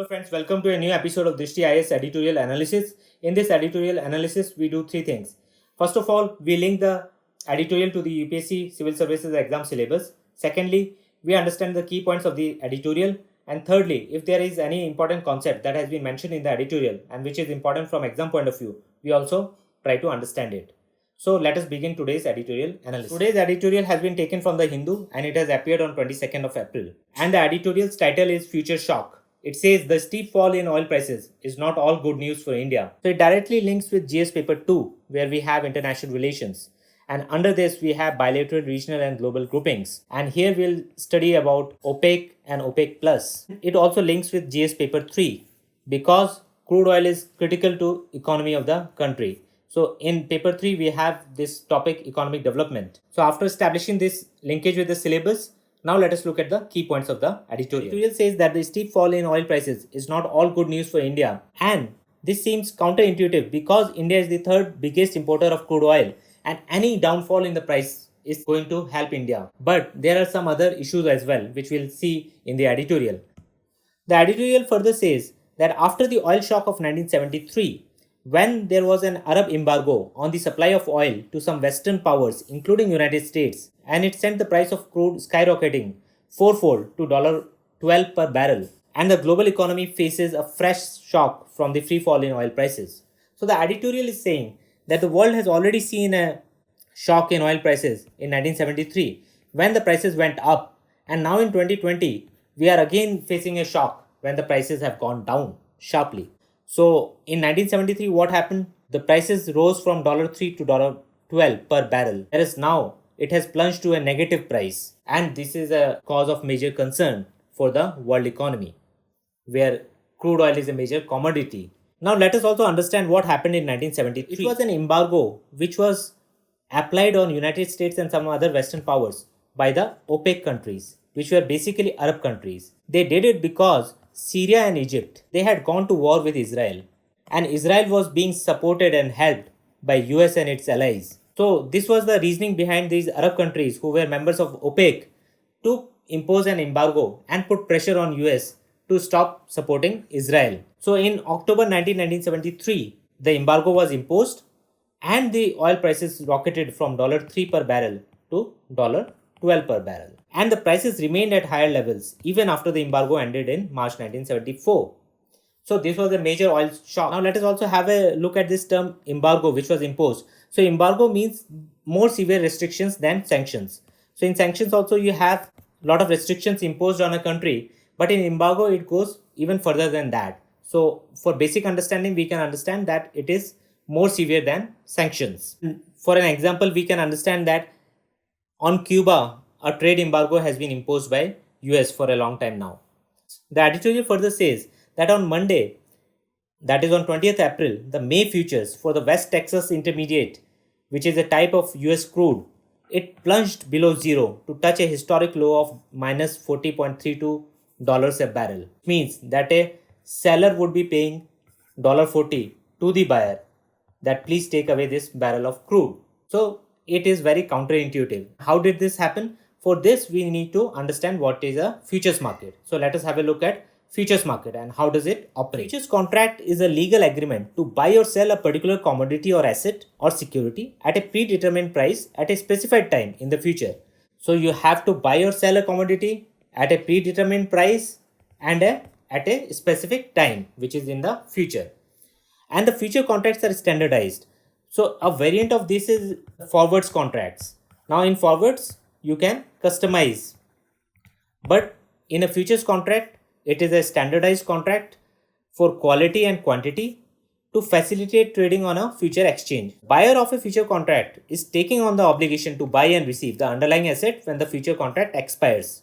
Hello friends, welcome to a new episode of Drishti IAS editorial analysis. In this editorial analysis, we do three things. First of all, we link the editorial to the UPSC Civil Services exam syllabus. Secondly, we understand the key points of the editorial. And thirdly, if there is any important concept that has been mentioned in the editorial and which is important from exam point of view, we also try to understand it. So let us begin today's editorial analysis. Today's editorial has been taken from the Hindu and it has appeared on 22nd of April. And the editorial's title is Future Shock. It says the steep fall in oil prices is not all good news for India. So it directly links with GS paper 2 where we have international relations. And under this we have bilateral, regional and global groupings. And here we'll study about OPEC and OPEC plus. It also links with GS paper 3 because crude oil is critical to economy of the country. So in paper 3 we have this topic economic development. So after establishing this linkage with the syllabus, now let us look at the key points of the editorial. The editorial says that the steep fall in oil prices is not all good news for India, and this seems counterintuitive because India is the third biggest importer of crude oil and any downfall in the price is going to help India. But there are some other issues as well which we'll see in the editorial. The editorial further says that after the oil shock of 1973, when there was an Arab embargo on the supply of oil to some Western powers, including United States, and it sent the price of crude skyrocketing fourfold to $12 per barrel, and the global economy faces a fresh shock from the free fall in oil prices. So the editorial is saying that the world has already seen a shock in oil prices in 1973 when the prices went up, and now in 2020 we are again facing a shock when the prices have gone down sharply. So in 1973, what happened? The prices rose from $3 to $12 per barrel. Whereas now it has plunged to a negative price. And this is a cause of major concern for the world economy, where crude oil is a major commodity. Now let us also understand what happened in 1973. It was an embargo which was applied on United States and some other Western powers by the OPEC countries, which were basically Arab countries. They did it because Syria and Egypt, they had gone to war with Israel, and Israel was being supported and helped by US and its allies. So this was the reasoning behind these Arab countries who were members of OPEC to impose an embargo and put pressure on US to stop supporting Israel. So in October 1973, the embargo was imposed and the oil prices rocketed from $3 per barrel to $12 per barrel. And the prices remained at higher levels even after the embargo ended in March 1974. So this was a major oil shock. Now let us also have a look at this term embargo which was imposed. So embargo means more severe restrictions than sanctions. So in sanctions also you have a lot of restrictions imposed on a country, but in embargo it goes even further than that. So for basic understanding we can understand that it is more severe than sanctions. For an example, we can understand that on Cuba, a trade embargo has been imposed by US for a long time now. The editorial further says that on Monday, that is on 20th April, the May futures for the West Texas Intermediate, which is a type of US crude, it plunged below zero to touch a historic low of minus $40.32 a barrel. It means that a seller would be paying $40 to the buyer that please take away this barrel of crude. So it is very counterintuitive. How did this happen? For this, we need to understand what is a futures market. So let us have a look at futures market and how does it operate. Futures contract is a legal agreement to buy or sell a particular commodity or asset or security at a predetermined price at a specified time in the future. So you have to buy or sell a commodity at a predetermined price and at a specific time, which is in the future. And the future contracts are standardized. So a variant of this is forwards contracts. Now in forwards, you can customize. But in a futures contract, it is a standardized contract for quality and quantity to facilitate trading on a future exchange. Buyer of a future contract is taking on the obligation to buy and receive the underlying asset when the future contract expires.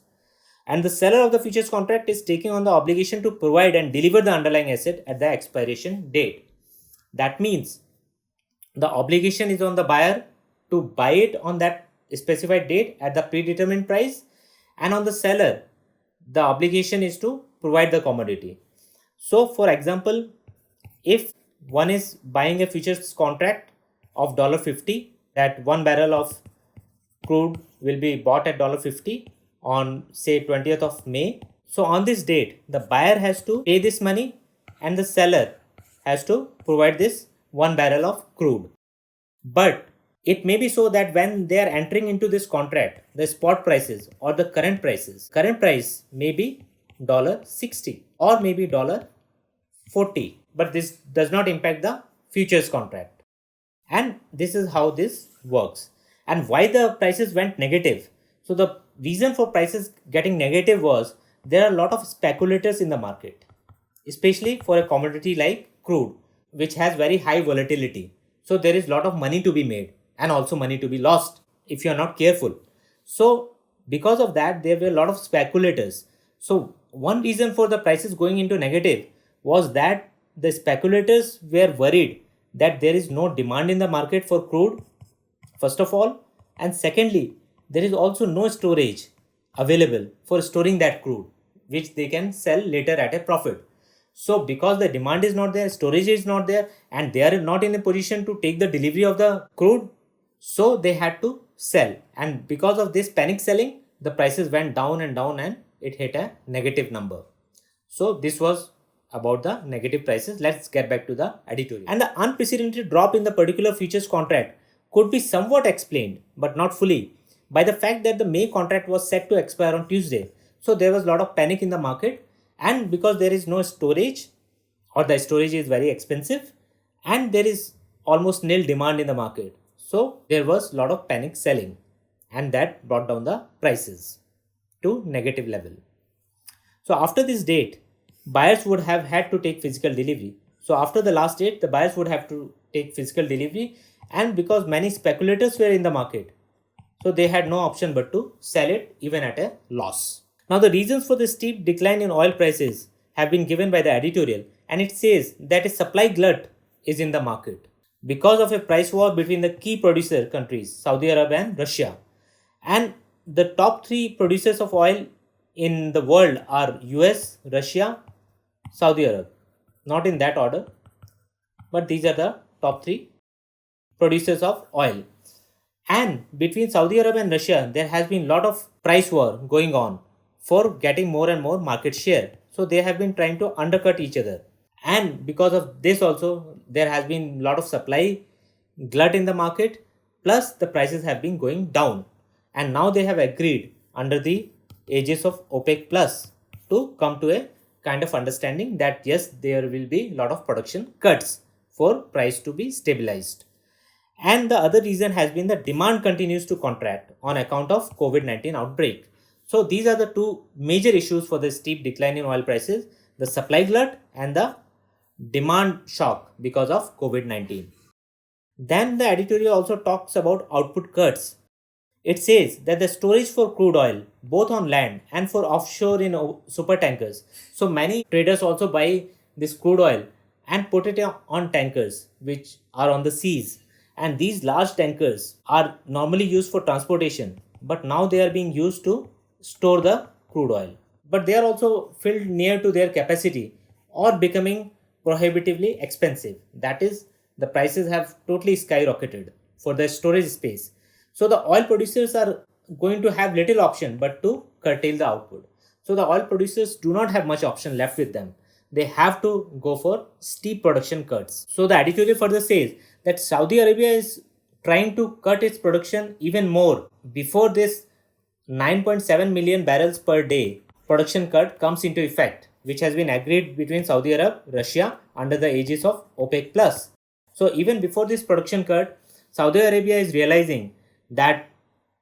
And the seller of the futures contract is taking on the obligation to provide and deliver the underlying asset at the expiration date. That means the obligation is on the buyer to buy it on that specified date at the predetermined price, and on the seller, the obligation is to provide the commodity. So for example, if one is buying a futures contract of $50, that 1 barrel of crude will be bought at $50 on say 20th of May. So on this date, the buyer has to pay this money and the seller has to provide this 1 barrel of crude. But it may be so that when they are entering into this contract, the spot prices or the current price may be $60 or maybe $40, but this does not impact the futures contract. And this is how this works. And why the prices went negative? So the reason for prices getting negative was there are a lot of speculators in the market, especially for a commodity like crude, which has very high volatility. So there is a lot of money to be made and also money to be lost if you are not careful. So because of that, there were a lot of speculators. So one reason for the prices going into negative was that the speculators were worried that there is no demand in the market for crude, first of all, and secondly, there is also no storage available for storing that crude, which they can sell later at a profit. So because the demand is not there, storage is not there, and they are not in a position to take the delivery of the crude, so they had to sell. And because of this panic selling, the prices went down and it hit a negative number. So this was about the negative prices. Let's get back to the editorial. And the unprecedented drop in the particular futures contract could be somewhat explained, but not fully, by the fact that the May contract was set to expire on Tuesday. So there was a lot of panic in the market, and because there is no storage or the storage is very expensive and there is almost nil demand in the market. So there was a lot of panic selling, and that brought down the prices to negative level. So after this date, buyers would have had to take physical delivery. So after the last date, the buyers would have to take physical delivery, and because many speculators were in the market, so they had no option but to sell it even at a loss. Now the reasons for the steep decline in oil prices have been given by the editorial, and it says that a supply glut is in the market because of a price war between the key producer countries, Saudi Arabia and Russia. And the top 3 producers of oil in the world are US, Russia, Saudi Arabia. Not in that order, but these are the top 3 producers of oil. And between Saudi Arabia and Russia, there has been a lot of price war going on for getting more and more market share. So they have been trying to undercut each other. And because of this also, there has been a lot of supply glut in the market, plus the prices have been going down. And now they have agreed under the aegis of OPEC Plus to come to a kind of understanding that yes, there will be a lot of production cuts for price to be stabilized. And the other reason has been the demand continues to contract on account of COVID-19 outbreak. So these are the 2 major issues for the steep decline in oil prices, the supply glut and the demand shock because of COVID-19. Then the editorial also talks about output cuts. It says that the storage for crude oil, both on land and for offshore in super tankers. So many traders also buy this crude oil and put it on tankers which are on the seas. And these large tankers are normally used for transportation, but now they are being used to store the crude oil. But they are also filled near to their capacity or becoming prohibitively expensive. That is, the prices have totally skyrocketed for the storage space. So the oil producers are going to have little option but to curtail the output. So the oil producers do not have much option left with them. They have to go for steep production cuts. So the editorial further says that Saudi Arabia is trying to cut its production even more before this 9.7 million barrels per day production cut comes into effect, which has been agreed between Saudi Arabia, Russia under the aegis of OPEC Plus. So even before this production cut, Saudi Arabia is realizing that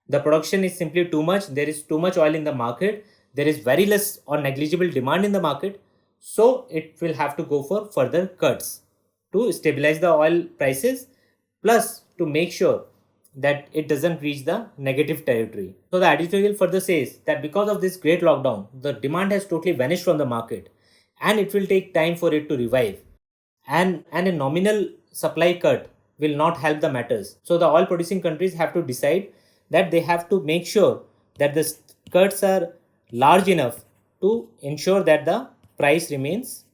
the production is simply too much. There is too much oil in the market. There is very less or negligible demand in the market. So it will have to go for further cuts to stabilize the oil prices, plus to make sure that it doesn't reach the negative territory. So the editorial further says that because of this great lockdown, the demand has totally vanished from the market and it will take time for it to revive. And a nominal supply cut will not help the matters. So the oil producing countries have to decide that they have to make sure that the cuts are large enough to ensure that the price remains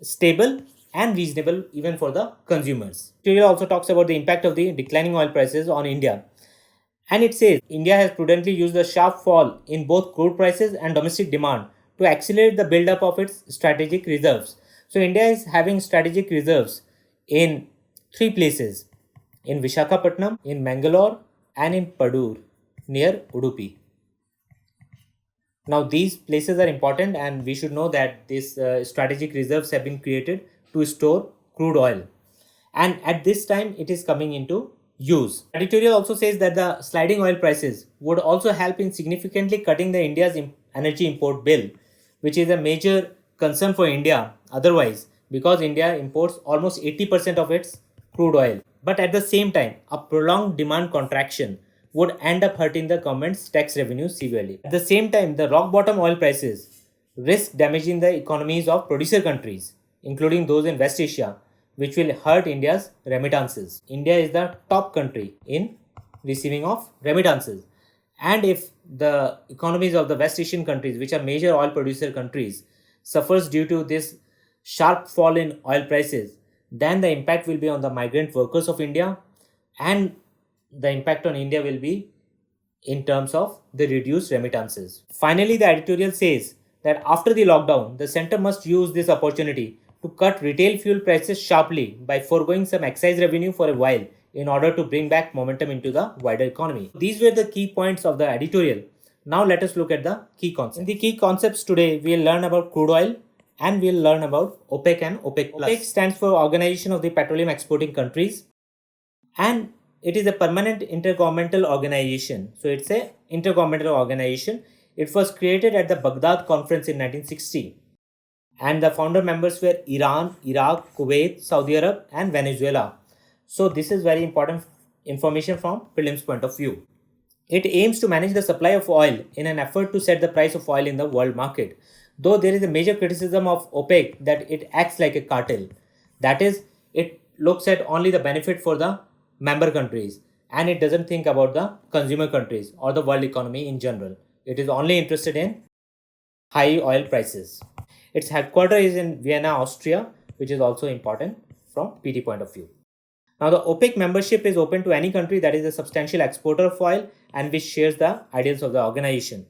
stable and reasonable even for the consumers. It also talks about the impact of the declining oil prices on India. And it says India has prudently used the sharp fall in both crude prices and domestic demand to accelerate the buildup of its strategic reserves. So India is having strategic reserves in three places: in Vishakhapatnam, in Mangalore, and in Padur near Udupi. Now these places are important, and we should know that these strategic reserves have been created to store crude oil, and at this time it is coming into use. Editorial also says that the sliding oil prices would also help in significantly cutting the India's energy import bill, which is a major concern for India otherwise, because India imports almost 80% of its crude oil. But at the same time, a prolonged demand contraction would end up hurting the government's tax revenue severely. At the same time, the rock bottom oil prices risk damaging the economies of producer countries, including those in West Asia, which will hurt India's remittances. India is the top country in receiving of remittances. And if the economies of the West Asian countries, which are major oil producer countries, suffers due to this sharp fall in oil prices, then the impact will be on the migrant workers of India, and the impact on India will be in terms of the reduced remittances. Finally, the editorial says that after the lockdown, the center must use this opportunity to cut retail fuel prices sharply by foregoing some excise revenue for a while in order to bring back momentum into the wider economy. These were the key points of the editorial. Now let us look at the key concepts. In the key concepts today, we'll learn about crude oil and we'll learn about OPEC and OPEC+. OPEC stands for Organization of the Petroleum Exporting Countries, and it is a permanent intergovernmental organization. So it's a intergovernmental organization. It was created at the Baghdad Conference in 1960. And the founder members were Iran, Iraq, Kuwait, Saudi Arab, and Venezuela. So this is very important information from prelims point of view. It aims to manage the supply of oil in an effort to set the price of oil in the world market. Though there is a major criticism of OPEC that it acts like a cartel. That is, it looks at only the benefit for the member countries, and it doesn't think about the consumer countries or the world economy in general. It is only interested in high oil prices. Its headquarters is in Vienna, Austria, which is also important from PT point of view. Now, the OPEC membership is open to any country that is a substantial exporter of oil and which shares the ideals of the organization.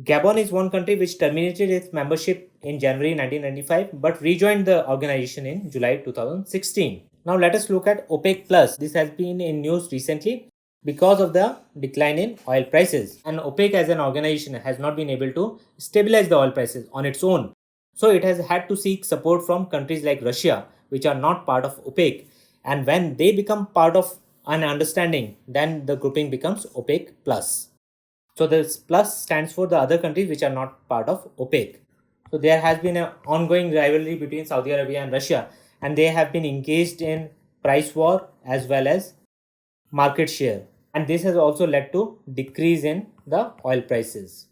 Gabon is one country which terminated its membership in January 1995 but rejoined the organization in July 2016. Now, let us look at OPEC+. This has been in news recently because of the decline in oil prices. And OPEC as an organization has not been able to stabilize the oil prices on its own. So it has had to seek support from countries like Russia, which are not part of OPEC. And when they become part of an understanding, then the grouping becomes OPEC+. So this plus stands for the other countries which are not part of OPEC. So there has been an ongoing rivalry between Saudi Arabia and Russia, and they have been engaged in price war as well as market share. And this has also led to decrease in the oil prices.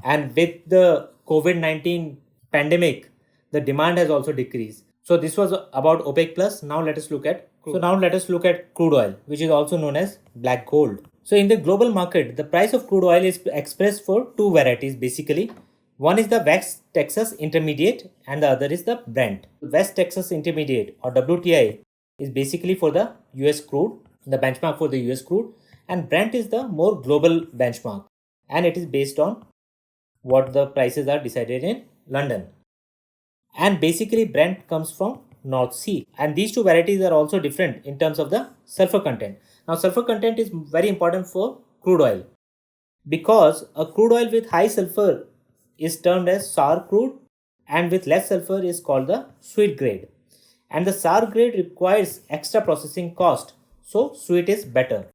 And with the COVID-19 pandemic, the demand has also decreased. So this was about OPEC plus. Now let us look at crude oil, which is also known as black gold. So in the global market, the price of crude oil is expressed for two varieties basically. One is the West Texas Intermediate and the other is the Brent. West Texas Intermediate or WTI is basically for the US crude, the benchmark for the US crude, and Brent is the more global benchmark, and it is based on what the prices are decided in London. And basically Brent comes from North Sea, and these two varieties are also different in terms of the sulfur content. Now sulfur content is very important for crude oil because a crude oil with high sulfur is termed as sour crude and with less sulfur is called the sweet grade. And the sour grade requires extra processing cost, so sweet is better.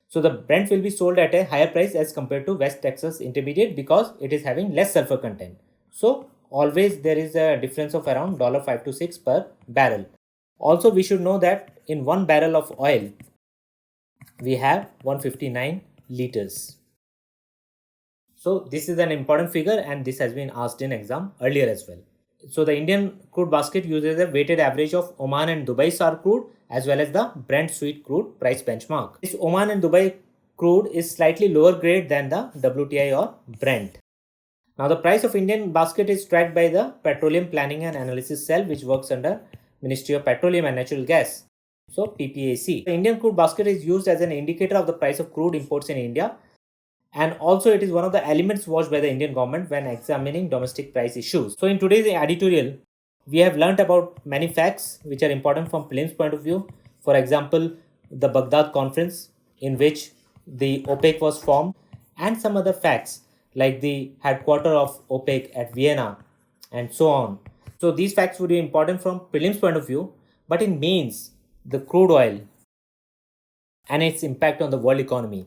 So the Brent will be sold at a higher price as compared to West Texas Intermediate because it is having less sulfur content. So always there is a difference of around $5 to $6 per barrel. Also we should know that in 1 barrel of oil we have 159 liters. So this is an important figure and this has been asked in exam earlier as well. So the Indian crude basket uses a weighted average of Oman and Dubai sour crude as well as the Brent sweet crude price benchmark. This Oman and Dubai crude is slightly lower grade than the WTI or Brent. Now the price of Indian basket is tracked by the Petroleum Planning and Analysis Cell, which works under Ministry of Petroleum and Natural Gas. So PPAC. The Indian crude basket is used as an indicator of the price of crude imports in India, and also it is one of the elements watched by the Indian government when examining domestic price issues. So in today's editorial, we have learnt about many facts which are important from prelims point of view. For example, the Baghdad conference in which the OPEC was formed, and some other facts like the headquarter of OPEC at Vienna and so on. So these facts would be important from prelims point of view, but in mains, the crude oil and its impact on the world economy,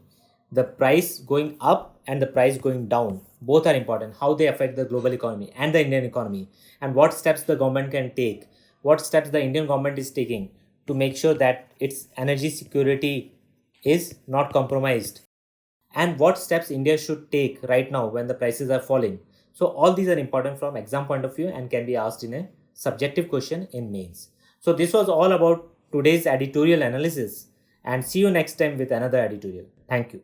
the price going up and the price going down, both are important. How they affect the global economy and the Indian economy, and what steps the government can take, what steps the Indian government is taking to make sure that its energy security is not compromised, and what steps India should take right now when the prices are falling. So all these are important from exam point of view and can be asked in a subjective question in mains. So this was all about today's editorial analysis, and see you next time with another editorial. Thank you.